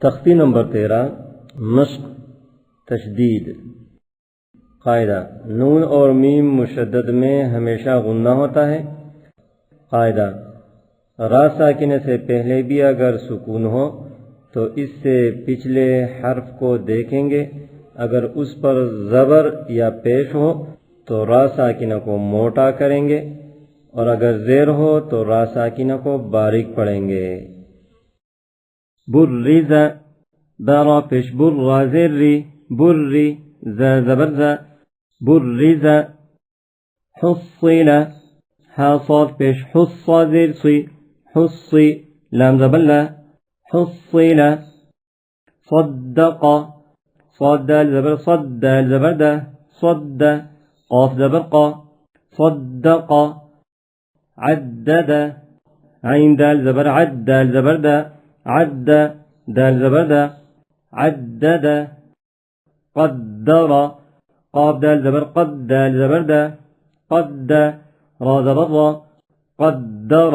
तख्ती नंबर 13 मश्क तशदीद। कायदा नून और मीम मुशद्दद में हमेशा गुन्ना होता है। कायदा रा साकिन से पहले भी अगर सुकून हो तो इससे पिछले हर्फ को देखेंगे, अगर उस पर ज़बर या पेश हो तो रा साकिन को मोटा करेंगे और अगर ज़ेर हो तो रा साकिन को बारीक पढ़ेंगे। बुर्रिज़ा बारा पेश बुर्रा ज़ेर्री बुर्री ज़ा ज़बर ज़ा बुर्रिज़ा। हुस्सिला हा साद पेश हुस्सा ज़ेर सी हुस्सी लाम ज़बर ला हुस्सिला। सद्दक़ा साद दाल ज़बर सद दाल ज़बर दा सद्द क़ाफ ज़बर क़ा सद्दक़ा। عدد عين دال زبر عد دال زبر دا عد دال زبر دا عدد. قدر قاف دال زبر قد دال زبر دا قد را زبر را قدر.